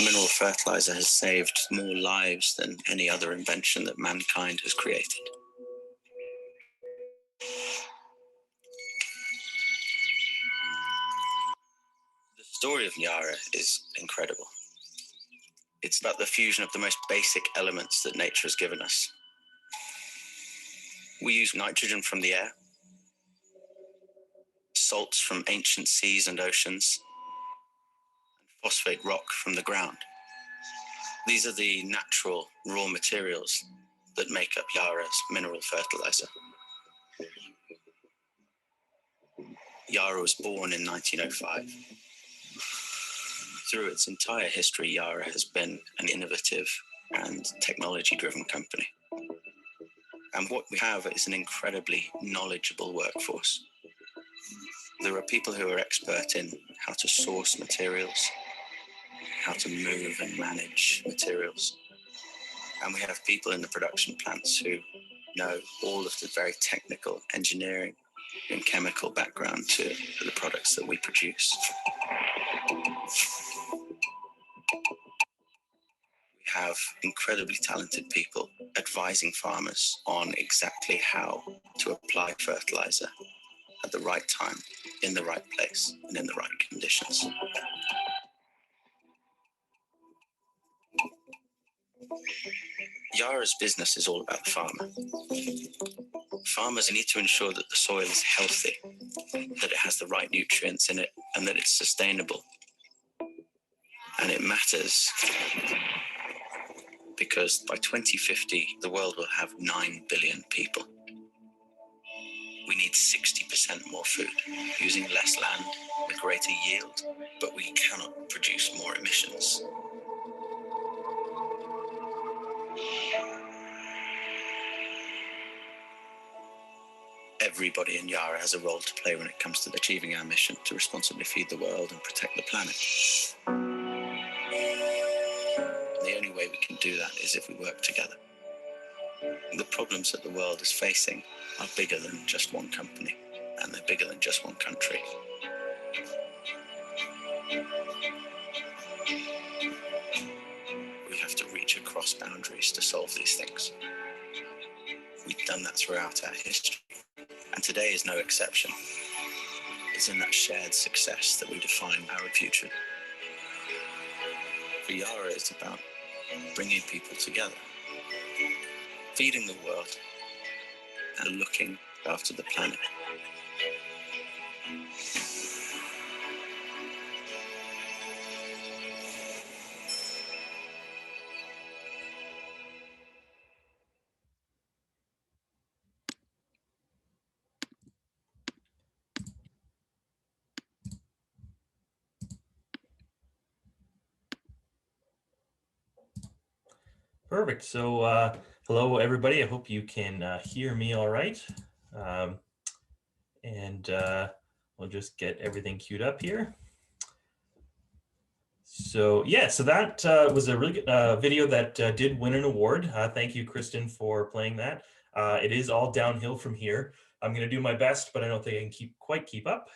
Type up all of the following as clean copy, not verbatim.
mineral fertilizer has saved more lives than any other invention that mankind has created. The story of YARA is incredible. It's about the fusion of the most basic elements that nature has given us. We use nitrogen from the air, salts from ancient seas and oceans, and phosphate rock from the ground. These are the natural raw materials that make up YARA's mineral fertilizer. YARA was born in 1905. Through its entire history, YARA has been an innovative and technology-driven company. And what we have is an incredibly knowledgeable workforce. There are people who are expert in how to source materials, how to move and manage materials. And we have people in the production plants who know all of the very technical engineering and chemical background to the products that we produce. We have incredibly talented people advising farmers on exactly how to apply fertilizer at the right time, in the right place, and in the right conditions. YARA's business is all about the farmer. Farmers need to ensure that the soil is healthy, that it has the right nutrients in it, and that it's sustainable. And it matters because by 2050, the world will have 9 billion people. We need 60% more food, using less land with greater yield, but we cannot produce more emissions. Everybody in YARA has a role to play when it comes to achieving our mission to responsibly feed the world and protect the planet. The only way we can do that is if we work together. The problems that the world is facing are bigger than just one company, and they're bigger than just one country. We have to reach across boundaries to solve these things. We've done that throughout our history, and today is no exception. It's in that shared success that we define our future. For YARA, it's about bringing people together, feeding the world, and looking after the planet. Perfect. So hello, everybody. I hope you can hear me all right. We'll just get everything queued up here. So yeah, so that was a really good video that did win an award. Thank you, Kristen, for playing that. It is all downhill from here. I'm going to do my best, but I don't think I can quite keep up.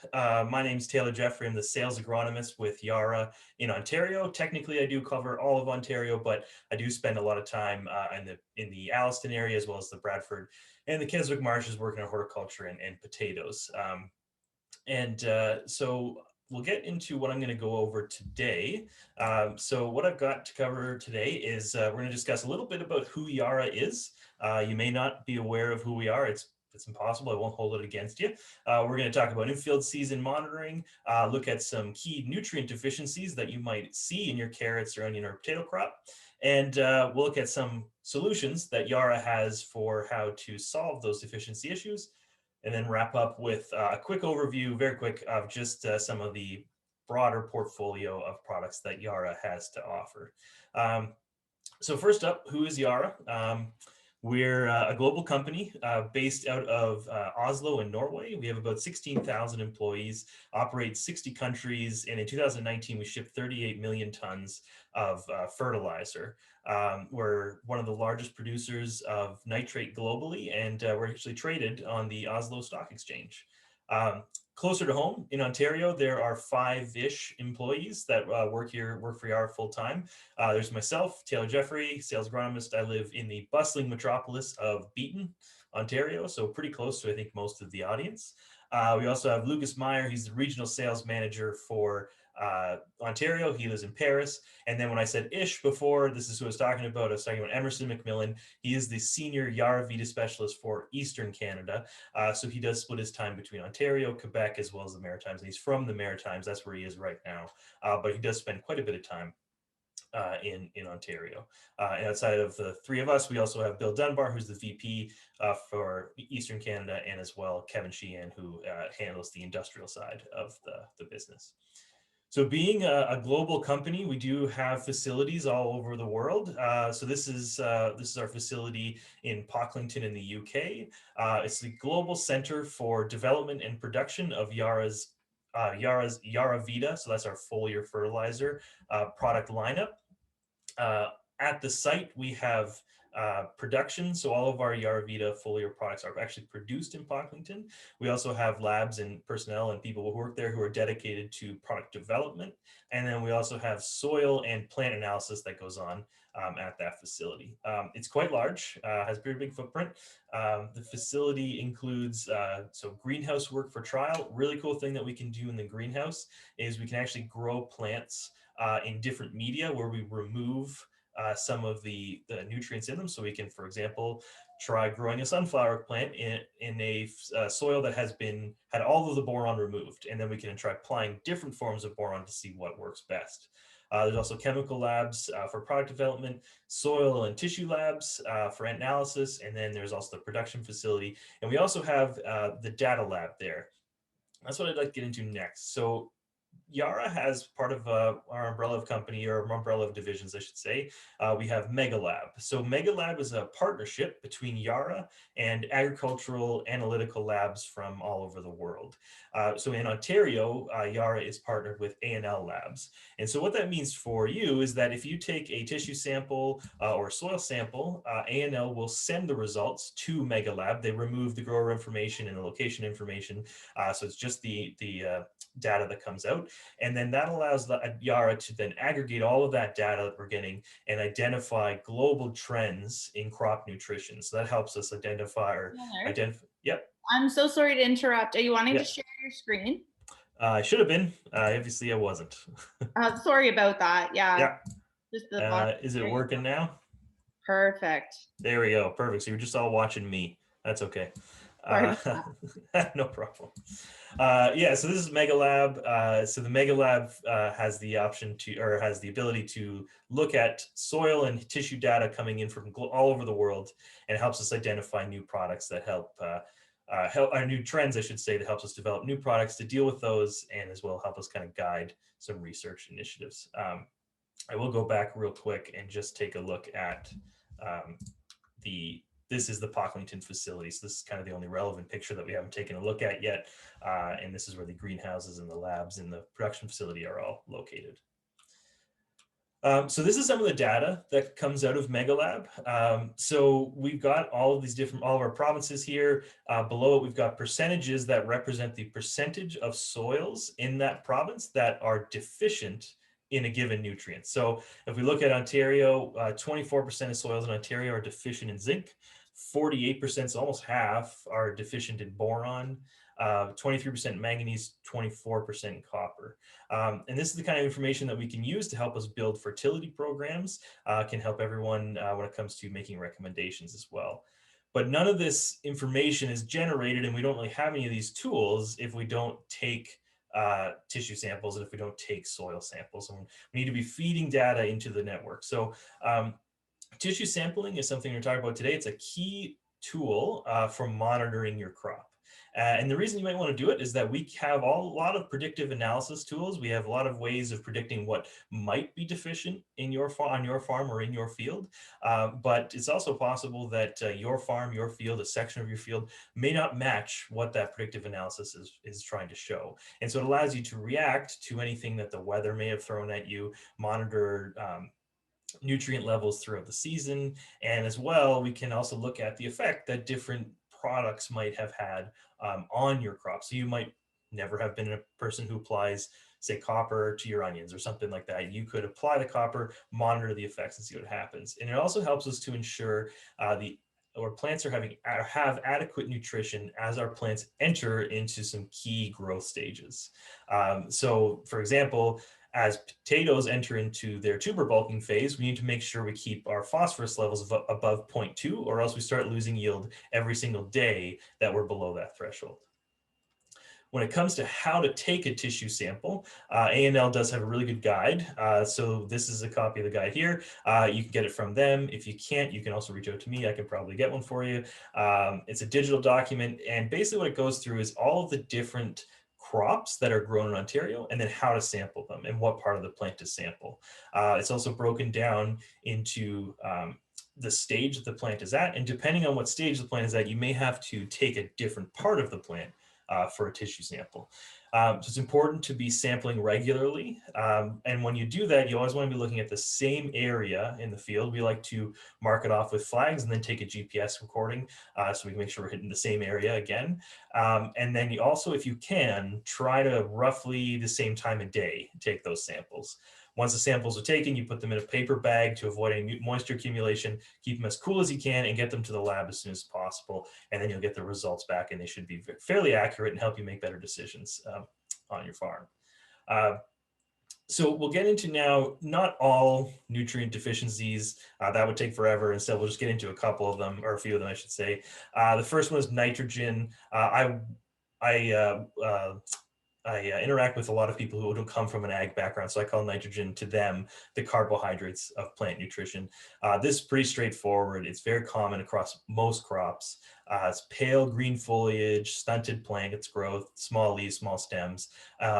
My name's Taylor Jeffery. I'm the sales agronomist with YARA in Ontario. Technically, I do cover all of Ontario, but I do spend a lot of time in the Alliston area, as well as the Bradford and the Keswick marshes, working on horticulture and potatoes. So we'll get into what I'm going to go over today. So what I've got to cover today is we're going to discuss a little bit about who YARA is. You may not be aware of who we are. It's impossible. I won't hold it against you. We're going to talk about in-field season monitoring, look at some key nutrient deficiencies that you might see in your carrots or onion or potato crop. And we'll look at some solutions that YARA has for how to solve those deficiency issues. And then wrap up with a quick overview, very quick, of just some of the broader portfolio of products that YARA has to offer. So first up, who is YARA? We're a global company based out of Oslo in Norway. We have about 16,000 employees, operate 60 countries, and in 2019, we shipped 38 million tons of fertilizer. We're one of the largest producers of nitrate globally, and we're actually traded on the Oslo Stock Exchange. Closer to home in Ontario, there are 5-ish employees that work for YARA full time. There's myself, Taylor Jeffery, sales agronomist. I live in the bustling metropolis of Beaton, Ontario, so pretty close to, I think, most of the audience. We also have Lucas Meyer. He's the regional sales manager for Ontario. He lives in Paris. And then when I said ish before, this is who I was talking about. I was talking about Emerson McMillan. He is the senior YARA Vida specialist for Eastern Canada. So he does split his time between Ontario, Quebec, as well as the Maritimes. And he's from the Maritimes. That's where he is right now. But he does spend quite a bit of time in Ontario. And outside of the three of us, we also have Bill Dunbar, who's the VP for Eastern Canada, and as well Kevin Sheehan, who handles the industrial side of the business. So being a global company, we do have facilities all over the world. So this is our facility in Pocklington in the UK. It's the global center for development and production of YARA's YARA Vida. So that's our foliar fertilizer product lineup. At the site, we have production. So all of our Yarvita foliar products are actually produced in Pocklington. We also have labs and personnel and people who work there who are dedicated to product development. And then we also have soil and plant analysis that goes on at that facility. It's quite large, has a very big footprint. The facility includes so greenhouse work for trial. Really cool thing that we can do in the greenhouse is we can actually grow plants in different media where we remove some of the nutrients in them. So we can, for example, try growing a sunflower plant in a soil that had all of the boron removed. And then we can try applying different forms of boron to see what works best. There's also chemical labs for product development, soil and tissue labs for analysis, and then there's also the production facility. And we also have the data lab there. That's what I'd like to get into next. So YARA has part of our umbrella of company, or umbrella of divisions, I should say. We have MegaLab. So MegaLab is a partnership between YARA and agricultural analytical labs from all over the world. So in Ontario, YARA is partnered with A&L Labs. And so what that means for you is that if you take a tissue sample or a soil sample, A&L will send the results to MegaLab. They remove the grower information and the location information. So it's just the data that comes out. And then that allows the YARA to then aggregate all of that data that we're getting and identify global trends in crop nutrition. So that helps us identify Yep. I'm so sorry to interrupt. Are you wanting to share your screen? I should have been. Obviously, I wasn't. Sorry about that. Yeah. Yeah. Just the is it working now? Perfect. There we go. Perfect. So you're just all watching me. That's okay. No problem. Yeah, so this is MegaLab. So the MegaLab has the option to, or has the ability to look at soil and tissue data coming in from all over the world, and helps us identify new products that help new trends, I should say, that helps us develop new products to deal with those, and as well help us kind of guide some research initiatives. I will go back real quick and just take a look at this is the Pocklington facility. So this is kind of the only relevant picture that we haven't taken a look at yet. And this is where the greenhouses and the labs and the production facility are all located. So this is some of the data that comes out of MegaLab. So we've got all of our provinces here. Below it, we've got percentages that represent the percentage of soils in that province that are deficient in a given nutrient. So if we look at Ontario, 24% of soils in Ontario are deficient in zinc, 48%, so almost half, are deficient in boron, 23% manganese, 24% copper. And this is the kind of information that we can use to help us build fertility programs, can help everyone when it comes to making recommendations as well. But none of this information is generated, and we don't really have any of these tools if we don't take tissue samples and if we don't take soil samples. And we need to be feeding data into the network. So tissue sampling is something we're talking about today. It's a key tool for monitoring your crop. And the reason you might want to do it is that we have a lot of predictive analysis tools. We have a lot of ways of predicting what might be deficient in on your farm or in your field. But it's also possible that your farm, your field, a section of your field may not match what that predictive analysis is trying to show. And so it allows you to react to anything that the weather may have thrown at you, monitor nutrient levels throughout the season. And as well, we can also look at the effect that different products might have had on your crop. So you might never have been a person who applies, say, copper to your onions or something like that. You could apply the copper, monitor the effects, and see what happens. And it also helps us to ensure our plants have adequate nutrition as our plants enter into some key growth stages. So, for example, as potatoes enter into their tuber bulking phase, we need to make sure we keep our phosphorus levels above 0.2, or else we start losing yield every single day that we're below that threshold. When it comes to how to take a tissue sample, A&L does have a really good guide. So this is a copy of the guide here. You can get it from them. If you can't, you can also reach out to me. I can probably get one for you. It's a digital document. And basically what it goes through is all of the different crops that are grown in Ontario, and then how to sample them and what part of the plant to sample. It's also broken down into the stage that the plant is at. And depending on what stage the plant is at, you may have to take a different part of the plant for a tissue sample. So it's important to be sampling regularly. And when you do that, you always want to be looking at the same area in the field. We like to mark it off with flags and then take a GPS recording so we can make sure we're hitting the same area again. And then you also, if you can, try to roughly the same time of day take those samples. Once the samples are taken, you put them in a paper bag to avoid any moisture accumulation, keep them as cool as you can, and get them to the lab as soon as possible. And then you'll get the results back, and they should be fairly accurate and help you make better decisions on your farm. So we'll get into now, not all nutrient deficiencies, that would take forever. Instead, we'll just get into a couple of them, or a few of them, I should say. The first one is nitrogen. I interact with a lot of people who don't come from an ag background, so I call nitrogen to them the carbohydrates of plant nutrition. This is pretty straightforward. It's very common across most crops. It's pale green foliage, stunted plants growth, small leaves, small stems.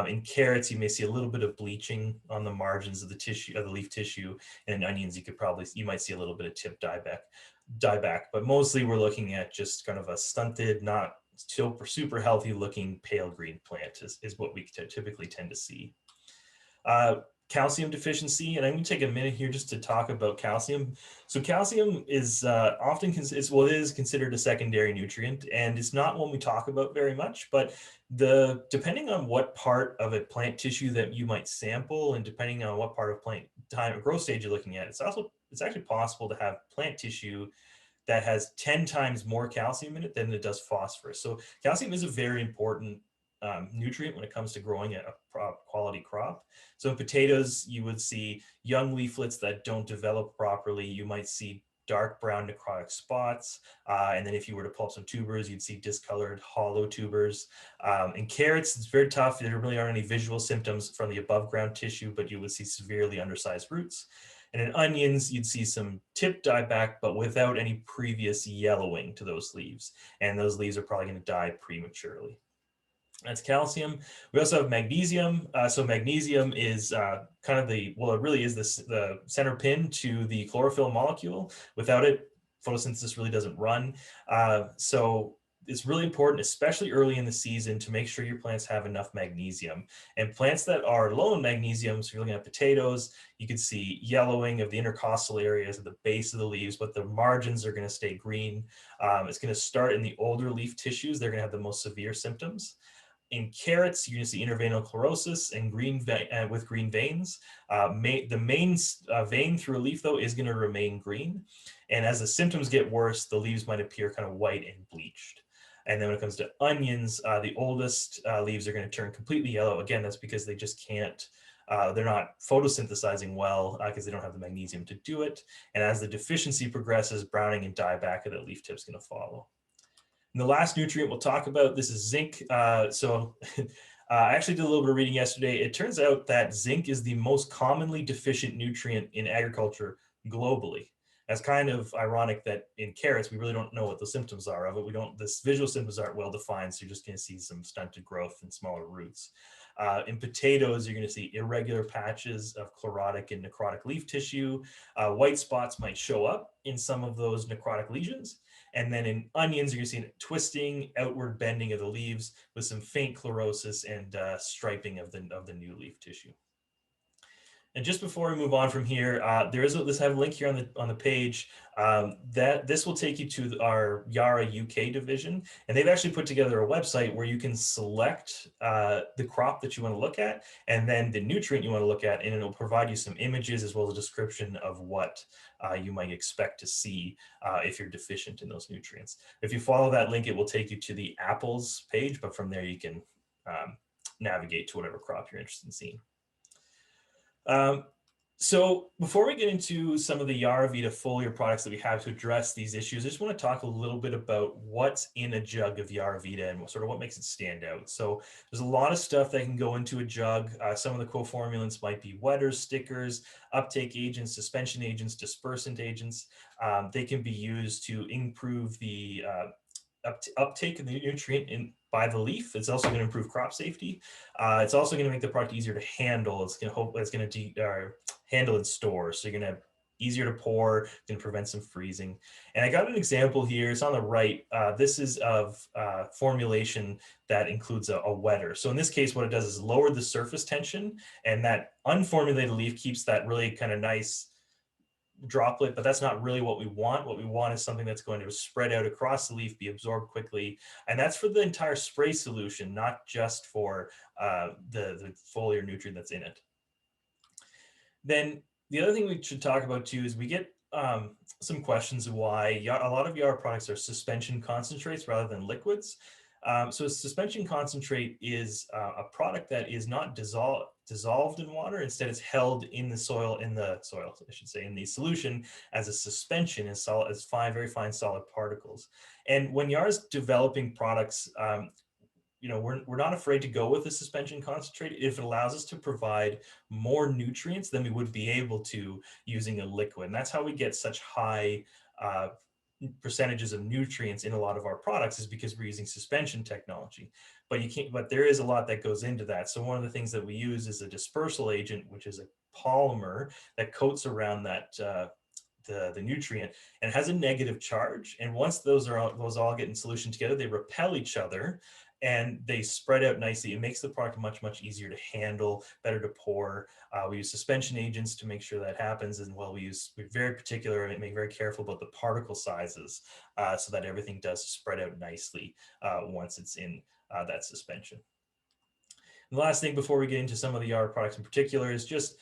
In carrots, you may see a little bit of bleaching on the margins of the tissue, of the leaf tissue. And in onions, you might see a little bit of tip dieback. But mostly we're looking at just kind of a stunted, not super healthy looking pale green plant is what we typically tend to see. Calcium deficiency, and I'm going to take a minute here just to talk about calcium. So calcium is often it is considered a secondary nutrient, and it's not one we talk about very much, but depending on what part of a plant tissue that you might sample, and depending on what part of plant time or growth stage you're looking at, it's actually possible to have plant tissue that has 10 times more calcium in it than it does phosphorus. So calcium is a very important nutrient when it comes to growing a quality crop. So in potatoes, you would see young leaflets that don't develop properly. You might see dark brown necrotic spots. And then if you were to pull up some tubers, you'd see discolored hollow tubers. In carrots, it's very tough. There really aren't any visual symptoms from the above ground tissue, but you would see severely undersized roots. And in onions, you'd see some tip dieback, but without any previous yellowing to those leaves. And those leaves are probably going to die prematurely. That's calcium. We also have magnesium. So magnesium is kind of it really is the center pin to the chlorophyll molecule. Without it, photosynthesis really doesn't run. So it's really important, especially early in the season, to make sure your plants have enough magnesium. And plants that are low in magnesium, so you're looking at potatoes, you can see yellowing of the intercostal areas at the base of the leaves, but the margins are going to stay green. It's going to start in the older leaf tissues. They're going to have the most severe symptoms. In carrots, you're going to see interveinal chlorosis and with green veins. The main vein through a leaf, though, is going to remain green. And as the symptoms get worse, the leaves might appear kind of white and bleached. And then when it comes to onions, the oldest leaves are going to turn completely yellow. Again, that's because they just can't, they're not photosynthesizing well because they don't have the magnesium to do it. And as the deficiency progresses, browning and dieback of the leaf tip is going to follow. And the last nutrient we'll talk about, this is zinc. I actually did a little bit of reading yesterday. It turns out that zinc is the most commonly deficient nutrient in agriculture globally. That's kind of ironic that in carrots, we really don't know what the symptoms are of it. The visual symptoms aren't well defined, so you're just going to see some stunted growth and smaller roots. In potatoes, you're going to see irregular patches of chlorotic and necrotic leaf tissue. White spots might show up in some of those necrotic lesions. And then in onions, you're going to see twisting, outward bending of the leaves with some faint chlorosis and striping of the new leaf tissue. And just before we move on from here, let's have a link here on the page that this will take you to our YARA UK division, and they've actually put together a website where you can select the crop that you want to look at, and then the nutrient you want to look at, and it'll provide you some images as well as a description of what you might expect to see if you're deficient in those nutrients. If you follow that link, it will take you to the apples page, but from there you can navigate to whatever crop you're interested in seeing. So before we get into some of the Yarvita foliar products that we have to address these issues, I just want to talk a little bit about what's in a jug of Yarvita and sort of what makes it stand out. So there's a lot of stuff that can go into a jug. Some of the co-formulants might be wetters, stickers, uptake agents, suspension agents, dispersant agents. They can be used to improve the uptake of the nutrient by the leaf. It's also going to improve crop safety. It's also going to make the product easier to handle. It's going to handle and store. So you're going to easier to pour, going to prevent some freezing. And I got an example here. It's on the right. This is of formulation that includes a wetter. So in this case, what it does is lower the surface tension, and that unformulated leaf keeps that really kind of nice droplet, but that's not really what we want. What we want is something that's going to spread out across the leaf, be absorbed quickly. And that's for the entire spray solution, not just for the foliar nutrient that's in it. Then the other thing we should talk about too is we get some questions of why a lot of YARA products are suspension concentrates rather than liquids. So a suspension concentrate is a product that is not dissolved in water. Instead, it's held in the soil, in the solution as a suspension, as very fine solid particles. And when YARA is developing products, we're not afraid to go with a suspension concentrate if it allows us to provide more nutrients than we would be able to using a liquid. And that's how we get such high percentages of nutrients in a lot of our products, is because we're using suspension technology. But there is a lot that goes into that. So one of the things that we use is a dispersal agent, which is a polymer that coats around that the nutrient, and it has a negative charge. And once those all get in solution together, they repel each other and they spread out nicely. It makes the product much, much easier to handle, better to pour. We use suspension agents to make sure that happens. And we're very particular and very careful about the particle sizes so that everything does spread out nicely once it's in that suspension. And the last thing before we get into some of the YARA products in particular is just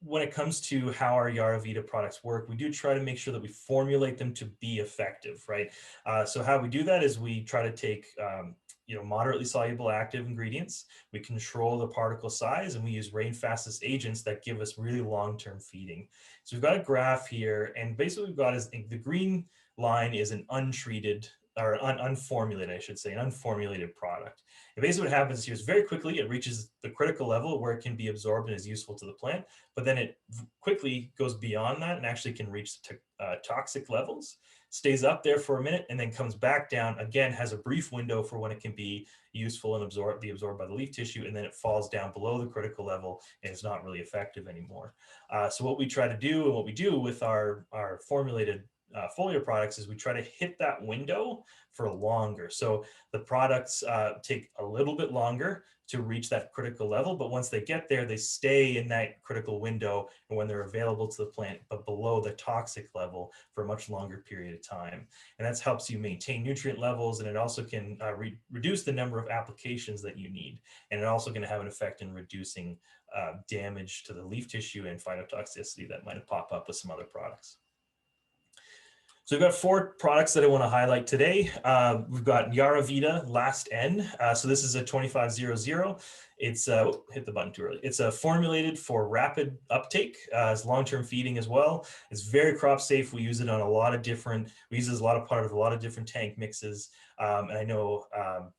when it comes to how our Yarvita products work, we do try to make sure that we formulate them to be effective, right? So how we do that is we try to take moderately soluble active ingredients. We control the particle size, and we use rain-fastest agents that give us really long-term feeding. So we've got a graph here, and basically we've got is the green line is an untreated or unformulated, I should say, an unformulated product. And basically what happens here is very quickly it reaches the critical level where it can be absorbed and is useful to the plant, but then it quickly goes beyond that and actually can reach toxic levels, stays up there for a minute, and then comes back down again, has a brief window for when it can be useful and be absorbed by the leaf tissue, and then it falls down below the critical level and it's not really effective anymore. So what we try to do, and what we do with our formulated foliar products, is we try to hit that window for longer. So the products take a little bit longer to reach that critical level, but once they get there, they stay in that critical window, and when they're available to the plant, but below the toxic level for a much longer period of time. And that helps you maintain nutrient levels, and it also can reduce the number of applications that you need. And it also going to have an effect in reducing damage to the leaf tissue and phytotoxicity that might pop up with some other products. So we've got 4 products that I want to highlight today. We've got Yarvita Last N. So this is a 2500. It's hit the button too early. It's formulated for rapid uptake, as long-term feeding as well. It's very crop safe. We use it on a lot of different. We use it as part of a lot of different tank mixes. And I know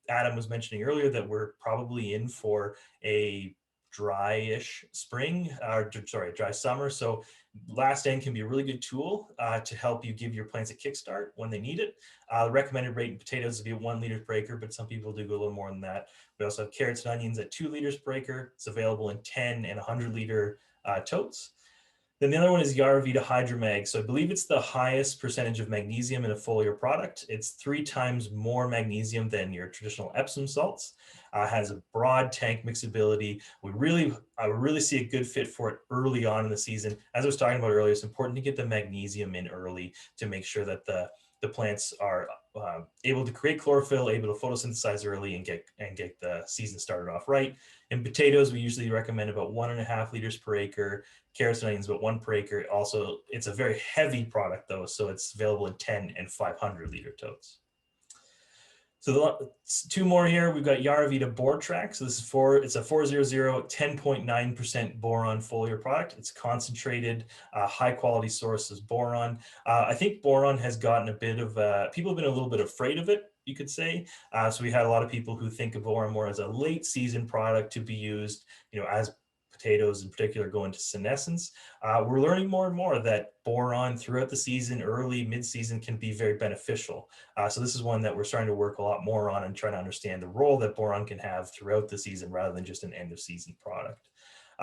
Adam was mentioning earlier that we're probably in for a dry-ish spring, or sorry, dry summer. So Last N can be a really good tool to help you give your plants a kickstart when they need it. The recommended rate in potatoes would be 1 liter per acre, but some people do go a little more than that. We also have carrots and onions at 2 liters per acre. It's available in 10 and 100 liter totes. Then the other one is Yarvita Hydromag. So I believe it's the highest percentage of magnesium in a foliar product. It's 3 times more magnesium than your traditional Epsom salts. Has a broad tank mixability. I really see a good fit for it early on in the season. As I was talking about earlier, it's important to get the magnesium in early to make sure that the plants are able to create chlorophyll, able to photosynthesize early, and get the season started off right. In potatoes, we usually recommend about 1.5 liters per acre. Carrots and onions, about 1 per acre. Also, it's a very heavy product though, so it's available in 10 and 500 liter totes. So 2 more here. We've got Yarvita Boratrax. So it's a 400 10.9% boron foliar product. It's concentrated, high quality source is boron. I think boron has gotten a bit of people have been a little bit afraid of it, you could say. So we had a lot of people who think of boron more as a late season product to be used, as potatoes in particular go into senescence. We're learning more and more that boron throughout the season, early, mid-season, can be very beneficial. So this is one that we're starting to work a lot more on and trying to understand the role that boron can have throughout the season rather than just an end of season product.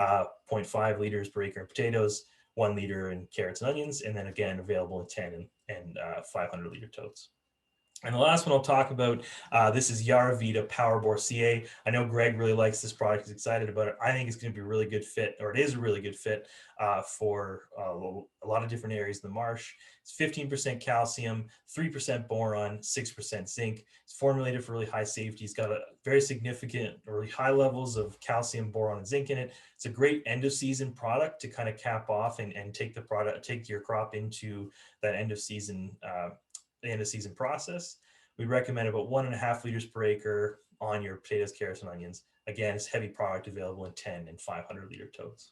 0.5 liters per acre in potatoes, 1 liter in carrots and onions, and then again available in 10 and 500 liter totes. And the last one I'll talk about, this is Yarvita PowerBore CA. I know Greg really likes this product. He's excited about it. I think it's going to be a really good fit, or it is a really good fit for a lot of different areas of the marsh. It's 15% calcium, 3% boron, 6% zinc. It's formulated for really high safety. It's got a very significant, really high levels of calcium, boron, and zinc in it. It's a great end of season product to kind of cap off and take your crop into that end of season the end of season process. We recommend about 1.5 liters per acre on your potatoes, carrots, and onions. Again, it's heavy product available in 10 and 500 liter totes.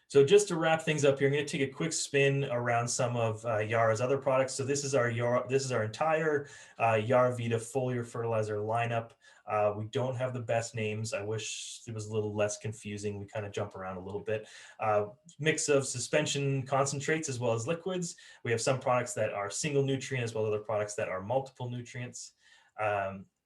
So just to wrap things up here, I'm going to take a quick spin around some of YARA's other products. So this is our entire Yarvita foliar fertilizer lineup. We don't have the best names. I wish it was a little less confusing. We kind of jump around a little bit. Mix of suspension concentrates as well as liquids. We have some products that are single nutrient as well as other products that are multiple nutrients.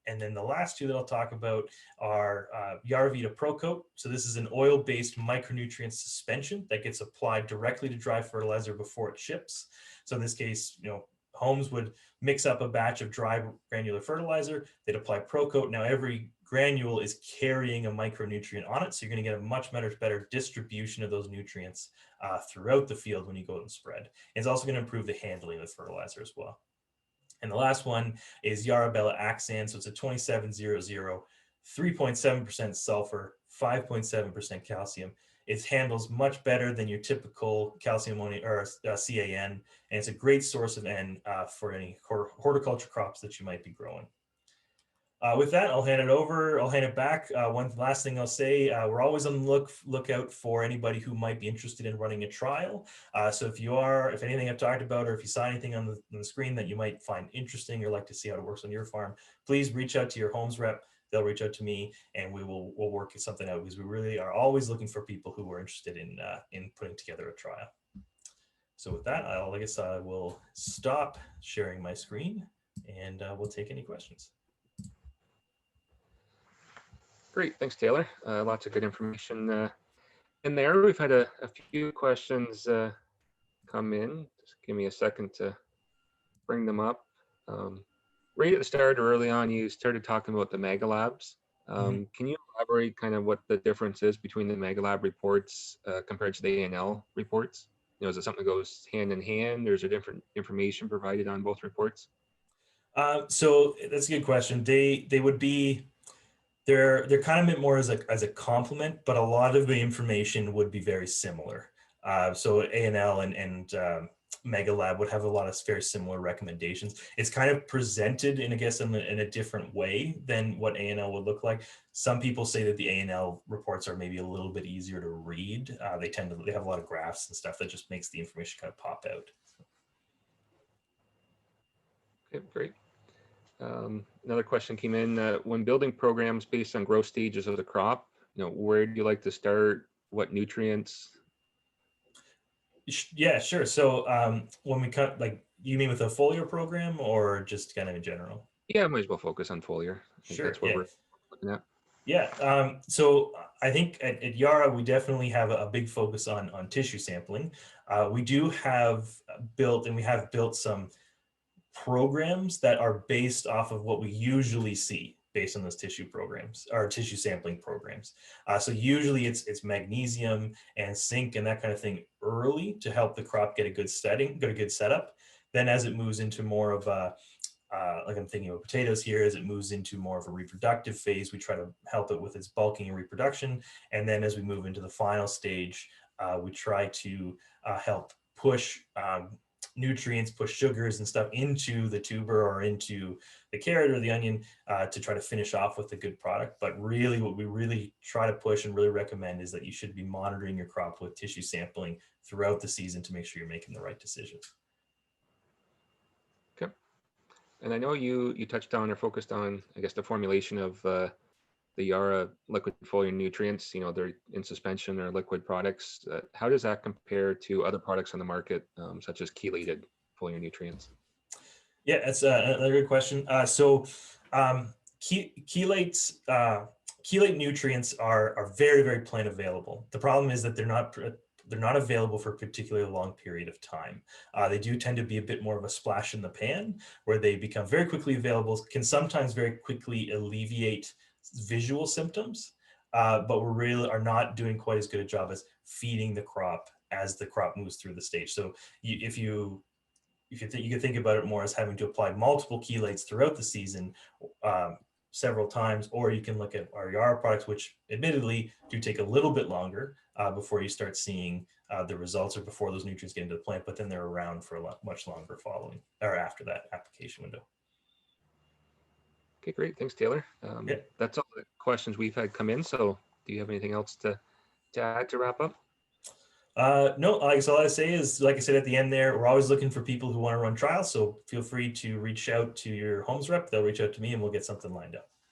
And then the last 2 that I'll talk about are Yarvita ProCoat. So this is an oil-based micronutrient suspension that gets applied directly to dry fertilizer before it ships. So in this case, homes would mix up a batch of dry granular fertilizer. They'd apply ProCoat. Now every granule is carrying a micronutrient on it, so you're going to get a much better distribution of those nutrients throughout the field when you go out and spread. And it's also going to improve the handling of the fertilizer as well. And the last one is Yarabella Axan. So it's a 2700, 3.7% sulfur, 5.7% calcium. It handles much better than your typical calcium or CAN, and it's a great source of N for any horticulture crops that you might be growing. With that, I'll hand it over. I'll hand it back. One last thing I'll say, we're always on the lookout for anybody who might be interested in running a trial. So if anything I've talked about, or if you saw anything on the screen that you might find interesting or like to see how it works on your farm, please reach out to your homes rep. They'll reach out to me, and we'll work something out, because we really are always looking for people who are interested in putting together a trial. So with that, I guess I will stop sharing my screen, and we'll take any questions. Great, thanks, Taylor. Lots of good information in there. We've had a few questions come in. Just give me a second to bring them up. Right at the start or early on, you started talking about the MegaLabs. Can you elaborate kind of what the difference is between the MegaLab reports compared to the ANL reports? Is it something that goes hand in hand, or is there different information provided on both reports? So that's a good question. They would be, they're kind of meant more as a complement, but a lot of the information would be very similar. So ANL and MegaLab would have a lot of very similar recommendations. It's kind of presented in a different way than what ANL would look like. Some people say that the ANL reports are maybe a little bit easier to read. They have a lot of graphs and stuff that just makes the information kind of pop out. Okay, great. Another question came in. When building programs based on growth stages of the crop, where do you like to start? What nutrients? Yeah, sure. So when we cut, you mean with a foliar program or just kind of in general? Yeah, I might as well focus on foliar. Sure. That's what we're looking at. Yeah, so I think at YARA, we definitely have a big focus on tissue sampling. We do have built, and we have built some programs that are based off of what we usually see based on those tissue programs or tissue sampling programs. So usually it's magnesium and zinc and that kind of thing early to help the crop get a good setting, get a good setup. Then as it moves into more of a, like I'm thinking of potatoes here, as it moves into more of a reproductive phase, we try to help it with its bulking and reproduction. And then as we move into the final stage, we try to help push nutrients, push sugars and stuff into the tuber or into the carrot or the onion to try to finish off with a good product. But really what we really try to push and really recommend is that you should be monitoring your crop with tissue sampling throughout the season to make sure you're making the right decisions. Okay. And I know you touched on or focused on, I guess, the formulation of the YARA liquid foliar nutrients. You know, they're in suspension or liquid products. How does that compare to other products on the market, such as chelated foliar nutrients? Yeah, that's another good question. So chelates, chelate nutrients are very, very plain available. The problem is that they're not available for a particularly long period of time. They do tend to be a bit more of a splash in the pan where they become very quickly available, can sometimes very quickly alleviate visual symptoms, but we really are not doing quite as good a job as feeding the crop as the crop moves through the stage. So if you can think about it more as having to apply multiple chelates throughout the season, several times, or you can look at our YARA products, which admittedly do take a little bit longer before you start seeing the results or before those nutrients get into the plant, but then they're around for a lot, much longer following or after that application window. Okay, great. Thanks, Taylor. Yeah. That's all the questions we've had come in. So do you have anything else to add to wrap up? No, I guess all I say is, like I said at the end there, we're always looking for people who want to run trials. So feel free to reach out to your homes rep. They'll reach out to me and we'll get something lined up.